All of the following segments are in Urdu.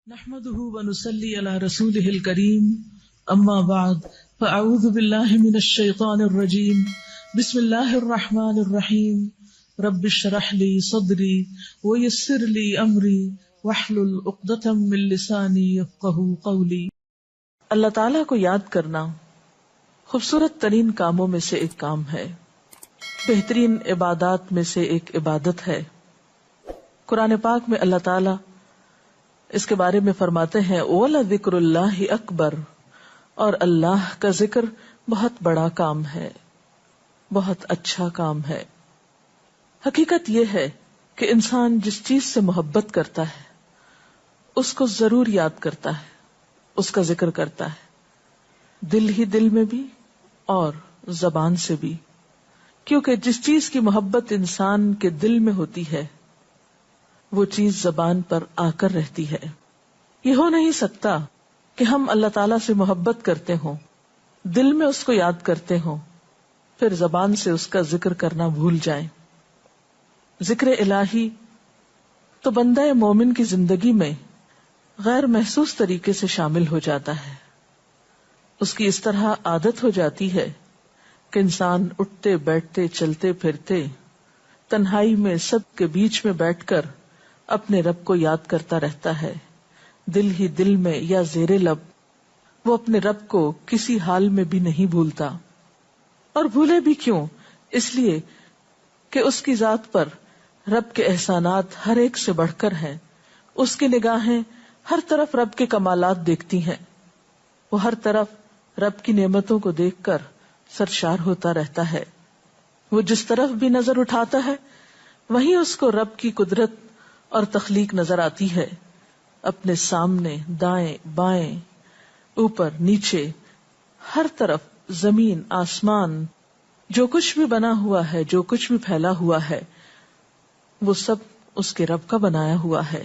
نحمده ونصلي على رسوله الكريم اما بعد فاعوذ بالله من الشيطان الرجيم بسم الله الرحمن الرحيم رب اشرح لي صدري ويسر لي امري واحلل عقدة من لساني يفقهوا قولي۔ اللہ تعالیٰ کو یاد کرنا خوبصورت ترین کاموں میں سے ایک کام ہے، بہترین عبادات میں سے ایک عبادت ہے۔ قرآن پاک میں اللہ تعالیٰ اس کے بارے میں فرماتے ہیں وَلَذِكْرُ اللَّهِ أَكْبَرُ، اور اللہ کا ذکر بہت بڑا کام ہے، بہت اچھا کام ہے۔ حقیقت یہ ہے کہ انسان جس چیز سے محبت کرتا ہے اس کو ضرور یاد کرتا ہے، اس کا ذکر کرتا ہے، دل ہی دل میں بھی اور زبان سے بھی، کیونکہ جس چیز کی محبت انسان کے دل میں ہوتی ہے وہ چیز زبان پر آ کر رہتی ہے۔ یہ ہو نہیں سکتا کہ ہم اللہ تعالیٰ سے محبت کرتے ہوں، دل میں اس کو یاد کرتے ہوں، پھر زبان سے اس کا ذکر کرنا بھول جائیں۔ ذکر الہی تو بندہ مومن کی زندگی میں غیر محسوس طریقے سے شامل ہو جاتا ہے، اس کی اس طرح عادت ہو جاتی ہے کہ انسان اٹھتے بیٹھتے چلتے پھرتے تنہائی میں سب کے بیچ میں بیٹھ کر اپنے رب کو یاد کرتا رہتا ہے، دل ہی دل میں یا زیر لب وہ اپنے رب کو کسی حال میں بھی نہیں بھولتا۔ اور بھولے بھی کیوں؟ اس لیے کہ اس کی ذات پر رب کے احسانات ہر ایک سے بڑھ کر ہیں، اس کی نگاہیں ہر طرف رب کے کمالات دیکھتی ہیں، وہ ہر طرف رب کی نعمتوں کو دیکھ کر سرشار ہوتا رہتا ہے۔ وہ جس طرف بھی نظر اٹھاتا ہے وہیں اس کو رب کی قدرت اور تخلیق نظر آتی ہے، اپنے سامنے دائیں بائیں اوپر نیچے ہر طرف زمین آسمان جو کچھ بھی بنا ہوا ہے، جو کچھ بھی پھیلا ہوا ہے وہ سب اس کے رب کا بنایا ہوا ہے،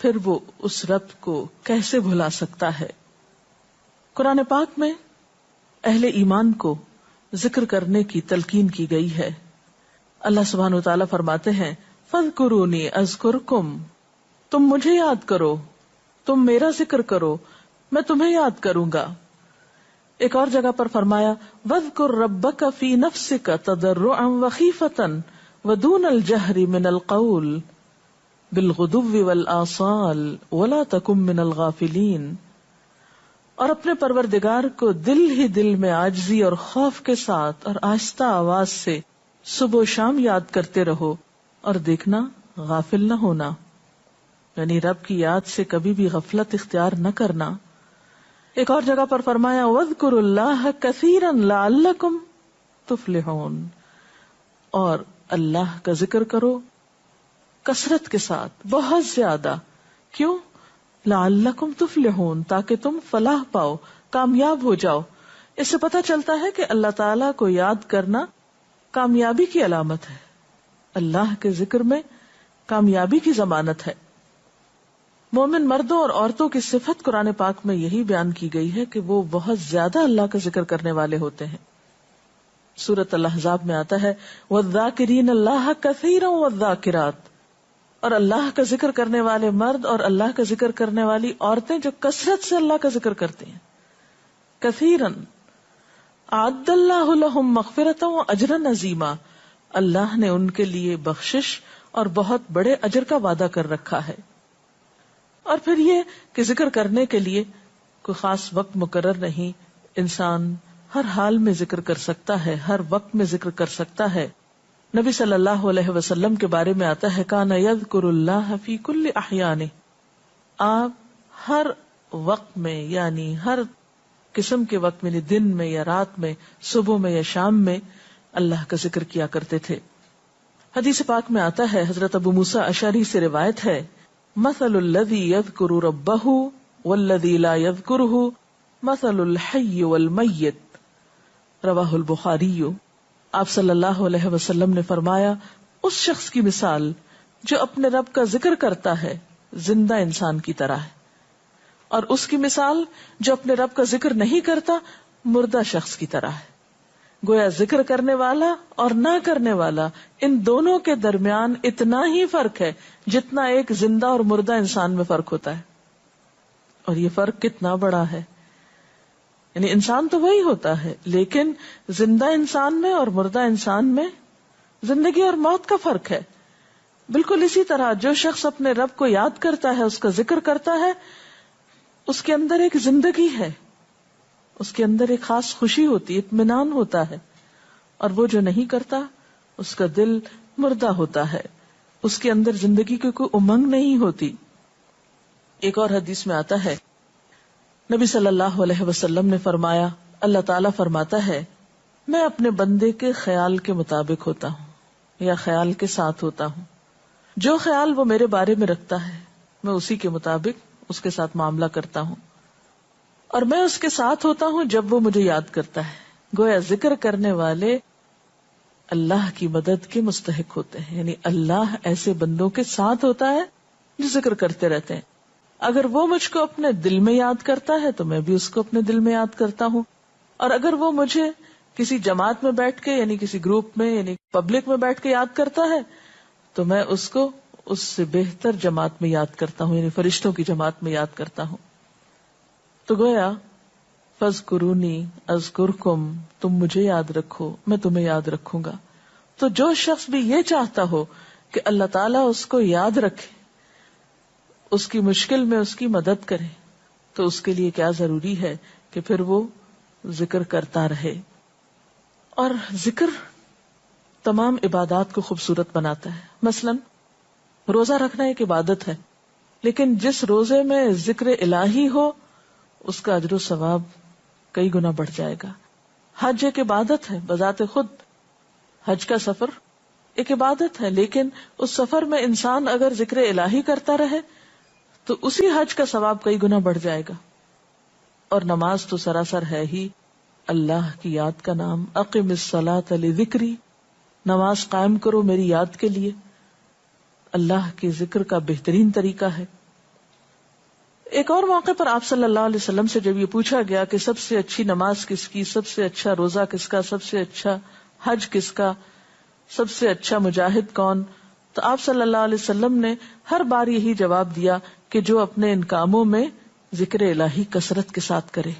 پھر وہ اس رب کو کیسے بھلا سکتا ہے۔ قرآن پاک میں اہل ایمان کو ذکر کرنے کی تلقین کی گئی ہے۔ اللہ سبحانہ وتعالیٰ فرماتے ہیں فَاذْكُرُونِي أَذْكُرْكُمْ، تم مجھے یاد کرو، تم میرا ذکر کرو، میں تمہیں یاد کروں گا۔ ایک اور جگہ پر فرمایا وَاذْكُرْ رَبَّكَ فِي نَفْسِكَ تَضَرُّعًا وَخِيفَةً وَدُونَ الْجَهْرِ مِنَ الْقَوْلِ بِالْغُدُوِّ وَالْآصَالِ وَلَا تَكُن مِّنَ الْغَافِلِينَ، اور اپنے پروردگار کو دل ہی دل میں عاجزی اور خوف کے ساتھ اور آہستہ آواز سے صبح و شام یاد کرتے رہو، اور دیکھنا غافل نہ ہونا، یعنی رب کی یاد سے کبھی بھی غفلت اختیار نہ کرنا۔ ایک اور جگہ پر فرمایا وَاذْكُرُوا اللَّهَ كَثِيرًا لَعَلَّكُمْ تُفْلِحُونَ، اور اللہ کا ذکر کرو کثرت کے ساتھ، بہت زیادہ، کیوں؟ لَعَلَّكُمْ تُفْلِحُونَ، تاکہ تم فلاح پاؤ، کامیاب ہو جاؤ۔ اس سے پتہ چلتا ہے کہ اللہ تعالیٰ کو یاد کرنا کامیابی کی علامت ہے، اللہ کے ذکر میں کامیابی کی ضمانت ہے۔ مومن مردوں اور عورتوں کی صفت قرآن پاک میں یہی بیان کی گئی ہے کہ وہ بہت زیادہ اللہ کا ذکر کرنے والے ہوتے ہیں۔ سورۃ الاحزاب میں آتا ہے وَالذَّاكِرِينَ اللَّهَ كَثِيرًا وَالذَّاكِرَاتِ، اور اللہ کا ذکر کرنے والے مرد اور اللہ کا ذکر کرنے والی عورتیں جو کثرت سے اللہ کا ذکر کرتے ہیں۔ کثیراً اعد اللہ لہم مغفرۃ واجرا عظیما، اللہ نے ان کے لیے بخشش اور بہت بڑے اجر کا وعدہ کر رکھا ہے۔ اور پھر یہ کہ ذکر کرنے کے لیے کوئی خاص وقت مقرر نہیں، انسان ہر حال میں ذکر کر سکتا ہے، ہر وقت میں ذکر کر سکتا ہے۔ نبی صلی اللہ علیہ وسلم کے بارے میں آتا ہے کان یذکر اللہ فی کل احیانہ، آپ ہر وقت میں یعنی ہر قسم کے وقت میں، دن میں یا رات میں، صبح میں یا شام میں اللہ کا ذکر کیا کرتے تھے۔ حدیث پاک میں آتا ہے، حضرت ابو موسیٰ اشعری سے روایت ہے مثل الذی یذکر ربہ والذی لا یذکرہ مثل الحی والمیت، رواہ البخاری۔ آپ صلی اللہ علیہ وسلم نے فرمایا اس شخص کی مثال جو اپنے رب کا ذکر کرتا ہے زندہ انسان کی طرح ہے، اور اس کی مثال جو اپنے رب کا ذکر نہیں کرتا مردہ شخص کی طرح ہے۔ گویا ذکر کرنے والا اور نہ کرنے والا، ان دونوں کے درمیان اتنا ہی فرق ہے جتنا ایک زندہ اور مردہ انسان میں فرق ہوتا ہے۔ اور یہ فرق کتنا بڑا ہے. یعنی انسان تو وہی ہوتا ہے، لیکن زندہ انسان میں اور مردہ انسان میں زندگی اور موت کا فرق ہے. بالکل اسی طرح جو شخص اپنے رب کو یاد کرتا ہے، اس کا ذکر کرتا ہے، اس کے اندر ایک زندگی ہے، اس کے اندر ایک خاص خوشی ہوتی ہے، اطمینان ہوتا ہے. اور وہ جو نہیں کرتا اس کا دل مردہ ہوتا ہے، اس کے اندر زندگی کی کوئی امنگ نہیں ہوتی. ایک اور حدیث میں آتا ہے، نبی صلی اللہ علیہ وسلم نے فرمایا، اللہ تعالیٰ فرماتا ہے میں اپنے بندے کے خیال کے مطابق ہوتا ہوں یا خیال کے ساتھ ہوتا ہوں. جو خیال وہ میرے بارے میں رکھتا ہے میں اسی کے مطابق اس کے ساتھ معاملہ کرتا ہوں، اور میں اس کے ساتھ ہوتا ہوں جب وہ مجھے یاد کرتا ہے. گویا ذکر کرنے والے اللہ کی مدد کے مستحق ہوتے ہیں، یعنی اللہ ایسے بندوں کے ساتھ ہوتا ہے جو ذکر کرتے رہتے ہیں. اگر وہ مجھ کو اپنے دل میں یاد کرتا ہے تو میں بھی اس کو اپنے دل میں یاد کرتا ہوں، اور اگر وہ مجھے کسی جماعت میں بیٹھ کے یعنی کسی گروپ میں یعنی پبلک میں بیٹھ کے یاد کرتا ہے تو میں اس کو اس سے بہتر جماعت میں یاد کرتا ہوں، یعنی فرشتوں کی جماعت میں یاد کرتا ہوں. تو گویا فاذکرونی اذکرکم، تم مجھے یاد رکھو میں تمہیں یاد رکھوں گا. تو جو شخص بھی یہ چاہتا ہو کہ اللہ تعالیٰ اس کو یاد رکھے، اس کی مشکل میں اس کی مدد کرے، تو اس کے لیے کیا ضروری ہے کہ پھر وہ ذکر کرتا رہے. اور ذکر تمام عبادات کو خوبصورت بناتا ہے. مثلا روزہ رکھنا ایک عبادت ہے، لیکن جس روزے میں ذکر الہی ہو اس کا اجر و ثواب کئی گنا بڑھ جائے گا. حج ایک عبادت ہے بذات خود، حج کا سفر ایک عبادت ہے، لیکن اس سفر میں انسان اگر ذکر الہی کرتا رہے تو اسی حج کا ثواب کئی گنا بڑھ جائے گا. اور نماز تو سراسر ہے ہی اللہ کی یاد کا نام. اقم الصلاۃ لذکری، نماز قائم کرو میری یاد کے لیے. اللہ کے ذکر کا بہترین طریقہ ہے. ایک اور موقع پر آپ صلی اللہ علیہ وسلم سے جب یہ پوچھا گیا کہ سب سے اچھی نماز کس کی، سب سے اچھا روزہ کس کا، سب سے اچھا حج کس کا، سب سے اچھا مجاہد کون، تو آپ صلی اللہ علیہ وسلم نے ہر بار یہی جواب دیا کہ جو اپنے ان کاموں میں ذکر الہی کثرت کے ساتھ کرے.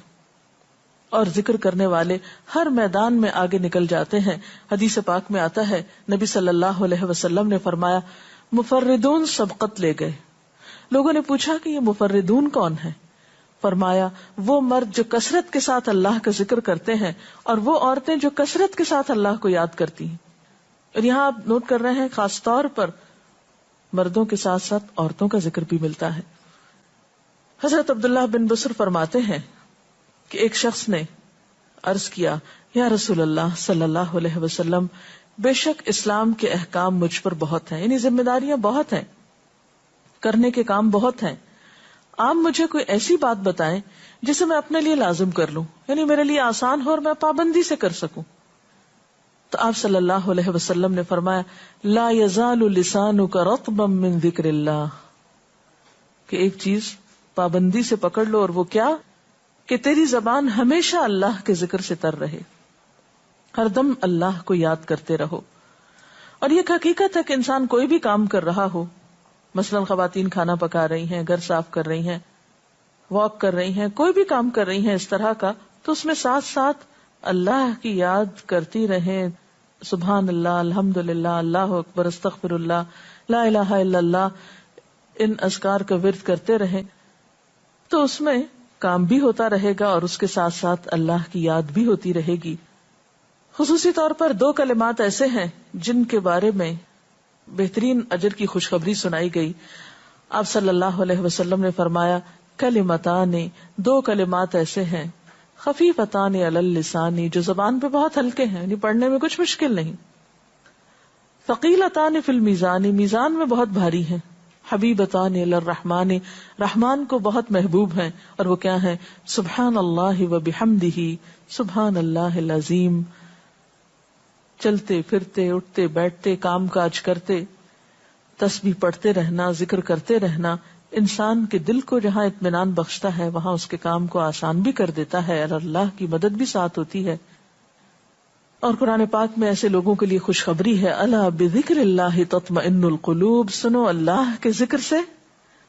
اور ذکر کرنے والے ہر میدان میں آگے نکل جاتے ہیں. حدیث پاک میں آتا ہے نبی صلی اللہ علیہ وسلم نے فرمایا مفردون سبقت لے گئے. لوگوں نے پوچھا کہ یہ مفردون کون ہے؟ فرمایا وہ مرد جو کثرت کے ساتھ اللہ کا ذکر کرتے ہیں اور وہ عورتیں جو کثرت کے ساتھ اللہ کو یاد کرتی ہیں. اور یہاں آپ نوٹ کر رہے ہیں خاص طور پر مردوں کے ساتھ ساتھ عورتوں کا ذکر بھی ملتا ہے. حضرت عبداللہ بن بصر فرماتے ہیں کہ ایک شخص نے عرض کیا یا رسول اللہ صلی اللہ علیہ وسلم، بے شک اسلام کے احکام مجھ پر بہت ہیں، یعنی ذمہ داریاں بہت ہیں، کرنے کے کام بہت ہیں. آپ مجھے کوئی ایسی بات بتائیں جسے میں اپنے لیے لازم کر لوں، یعنی میرے لیے آسان ہو اور میں پابندی سے کر سکوں. تو آپ صلی اللہ علیہ وسلم نے فرمایا لا یزال لسانک رطبا من ذکر اللہ، کہ ایک چیز پابندی سے پکڑ لو، اور وہ کیا کہ تیری زبان ہمیشہ اللہ کے ذکر سے تر رہے، ہر دم اللہ کو یاد کرتے رہو. اور یہ حقیقت ہے کہ انسان کوئی بھی کام کر رہا ہو، مثلا خواتین کھانا پکا رہی ہیں، گھر صاف کر رہی ہیں، واک کر رہی ہیں، کوئی بھی کام کر رہی ہیں اس طرح کا، تو اس میں ساتھ ساتھ اللہ کی یاد کرتی رہیں. سبحان اللہ، الحمدللہ، اللہ اکبر، استغفر اللہ، لا الہ الا اللہ، ان اذکار کا ورد کرتے رہیں، تو اس میں کام بھی ہوتا رہے گا اور اس کے ساتھ ساتھ اللہ کی یاد بھی ہوتی رہے گی. خصوصی طور پر 2 کلمات ایسے ہیں جن کے بارے میں بہترین اجر کی خوشخبری سنائی گئی. آپ صلی اللہ علیہ وسلم نے فرمایا کلمتان، 2 کلمات ایسے ہیں خفیفتان علی اللسان، جو زبان پہ بہت ہلکے ہیں، یعنی پڑھنے میں کچھ مشکل نہیں. ثقیلتان فی المیزان، میزان میں بہت بھاری ہیں. حبیبتان الی الرحمن، رحمان کو بہت محبوب ہیں، اور وہ کیا ہیں؟ سبحان اللہ و بحمدہ، سبحان اللہ العظیم. چلتے پھرتے، اٹھتے بیٹھتے، کام کاج کرتے، تسبیح پڑھتے رہنا، ذکر کرتے رہنا انسان کے دل کو جہاں اطمینان بخشتا ہے وہاں اس کے کام کو آسان بھی کر دیتا ہے، اور اللہ کی مدد بھی ساتھ ہوتی ہے. اور قرآن پاک میں ایسے لوگوں کے لیے خوشخبری ہے، الا بذکر اللہ تطمئن القلوب، سنو اللہ کے ذکر سے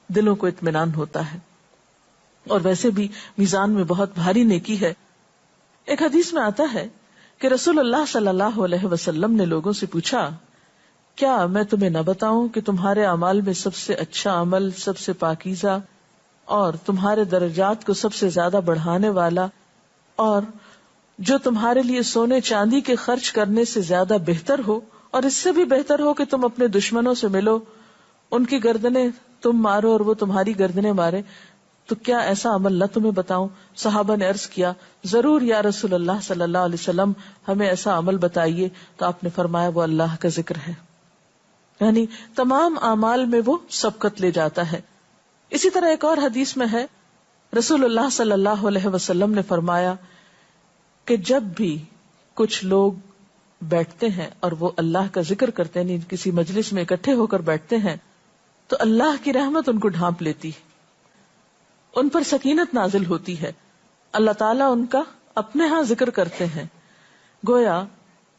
دلوں کو اطمینان ہوتا ہے. اور ویسے بھی میزان میں بہت بھاری نیکی ہے. ایک حدیث میں آتا ہے کہ رسول اللہ صلی اللہ علیہ وسلم نے لوگوں سے پوچھا، کیا میں تمہیں نہ بتاؤں کہ تمہارے اعمال میں سب سے اچھا عمل، سب سے پاکیزہ اور تمہارے درجات کو سب سے زیادہ بڑھانے والا، اور جو تمہارے لیے سونے چاندی کے خرچ کرنے سے زیادہ بہتر ہو، اور اس سے بھی بہتر ہو کہ تم اپنے دشمنوں سے ملو، ان کی گردنیں تم مارو اور وہ تمہاری گردنیں مارے، تو کیا ایسا عمل نہ تمہیں بتاؤں؟ صحابہ نے عرض کیا، ضرور یا رسول اللہ صلی اللہ علیہ وسلم، ہمیں ایسا عمل بتائیے. تو آپ نے فرمایا وہ اللہ کا ذکر ہے. یعنی تمام اعمال میں وہ سبقت لے جاتا ہے. اسی طرح ایک اور حدیث میں ہے، رسول اللہ صلی اللہ علیہ وسلم نے فرمایا کہ جب بھی کچھ لوگ بیٹھتے ہیں اور وہ اللہ کا ذکر کرتے ہیں، کسی مجلس میں اکٹھے ہو کر بیٹھتے ہیں، تو اللہ کی رحمت ان کو ڈھانپ لیتی ہے، ان پر سکینت نازل ہوتی ہے. اللہ تعالیٰ ان کا اپنے ہاں ذکر کرتے ہیں. گویا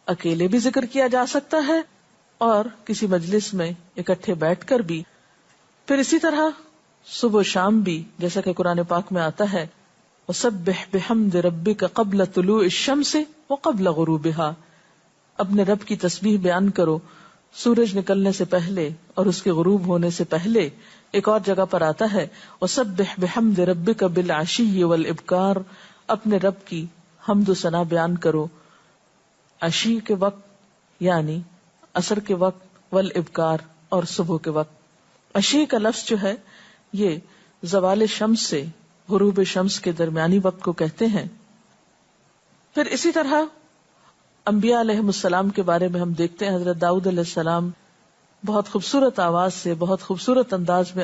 اکیلے بھی ذکر کیا جا سکتا ہے اور کسی مجلس میں اکٹھے بیٹھ کر بھی. پھر اسی طرح صبح و شام بھی، جیسا کہ قرآن پاک میں آتا ہے، وَسَبِّحْ بِحَمْدِ رَبِّكَ قَبْلَ طُلُوعِ الشَّمْسِ وَقَبْلَ غُرُوبِهَا، اپنے رب کی تسبیح بیان کرو سورج نکلنے سے پہلے اور اس کے غروب ہونے سے پہلے. ایک اور جگہ پر آتا ہے وَسَبِّحْ بِحَمْدِ رَبِّكَ بِالْعَشِيِّ وَالْإِبْكَارِ، اپنے رب کی حمد و ثنا بیان کرو عشی کے وقت یعنی عصر کے وقت، والابکار اور صبح کے وقت. عشی کا لفظ جو ہے یہ زوال شمس سے غروب شمس کے درمیانی وقت کو کہتے ہیں. پھر اسی طرح انبیاء علیہ السلام کے بارے میں ہم دیکھتے ہیں، حضرت داؤد علیہ السلام بہت خوبصورت آواز سے، بہت خوبصورت انداز میں